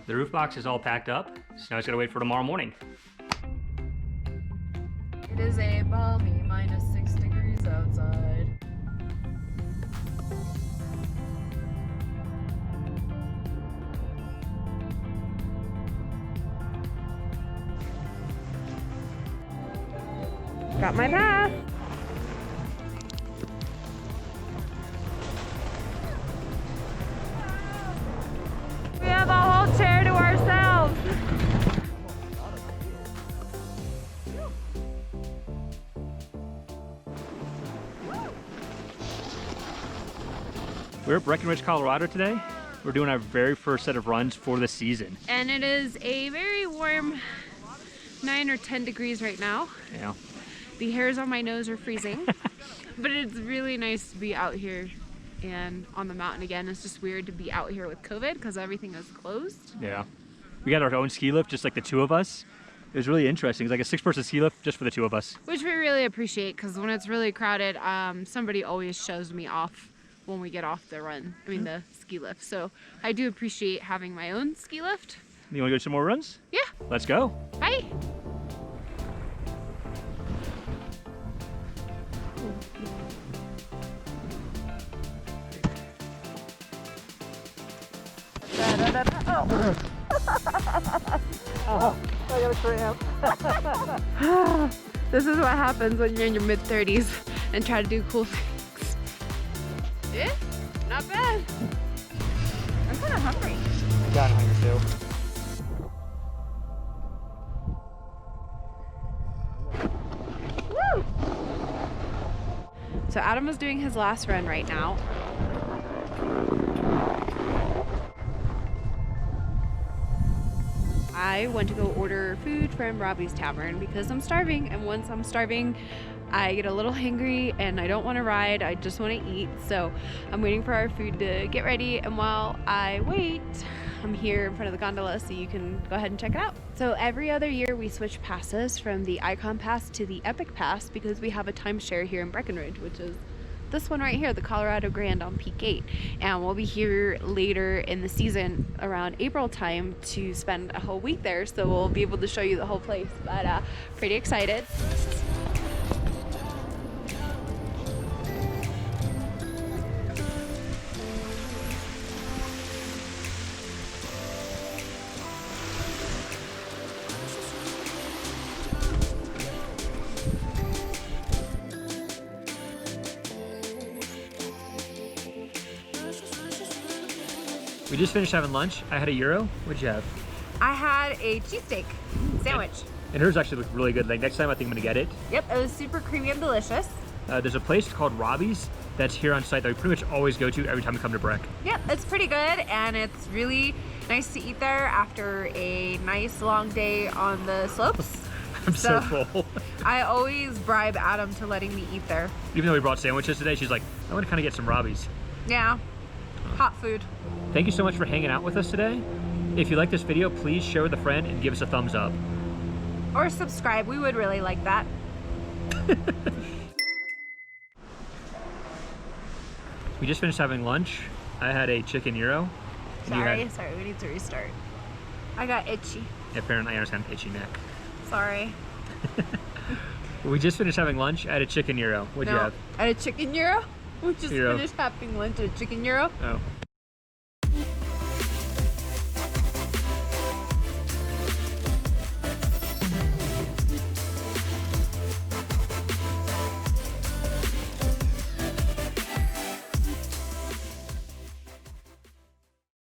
The roof box is all packed up, so now I just gotta wait for tomorrow morning. It is a balmy -6 degrees outside. Got my pass. We have a whole chair to ourselves. We're at Breckenridge, Colorado today. We're doing our very first set of runs for the season. And it is a very warm 9 or 10 degrees right now. Yeah. The hairs on my nose are freezing, but it's really nice to be out here and on the mountain again. It's just weird to be out here with COVID because everything is closed. Yeah. We got our own ski lift, just like the two of us. It was really interesting. It's like a 6-person ski lift just for the two of us. Which we really appreciate because when it's really crowded, somebody always shows me off when we get off the run. I mean, the ski lift. So I do appreciate having my own ski lift. You want to go do some more runs? Yeah. Let's go. Bye. Oh, I got a cramp. This is what happens when you're in your mid-30s and try to do cool things. Yeah, not bad. I'm kind of hungry. I'm kind of hungry too. Woo! So Adam is doing his last run right now. I went to go order food from Robbie's Tavern because I'm starving, and once I'm starving I get a little hangry and I don't want to ride, I just want to eat. So I'm waiting for our food to get ready, and while I wait I'm here in front of the gondola so you can go ahead and check it out. So every other year we switch passes from the Ikon Pass to the Epic Pass because we have a timeshare here in Breckenridge, which is this one right here, the Colorado Grand on Peak 8, and we'll be here later in the season around April time to spend a whole week there, so we'll be able to show you the whole place. But pretty excited. We just finished having lunch. I had a gyro. What'd you have? I had a cheesesteak sandwich. And hers actually looked really good. Like next time I think I'm gonna get it. Yep, it was super creamy and delicious. There's a place called Robbie's that's here on site that we pretty much always go to every time we come to Breck. Yep, it's pretty good, and it's really nice to eat there after a nice long day on the slopes. I'm so full. I always bribe Adam to letting me eat there. Even though we brought sandwiches today, she's like, I want to kind of get some Robbie's. Yeah, hot food. Thank you so much for hanging out with us today. If you like this video, please share with a friend and give us a thumbs up. Or subscribe, we would really like that. We just finished having lunch. I had a chicken gyro. Sorry, we need to restart. I got itchy. Apparently I understand itchy neck. Sorry. We just finished having lunch. I had a chicken gyro. What'd you have? I had a chicken gyro. We just Gyro. finished having lunch at chicken gyro. Oh.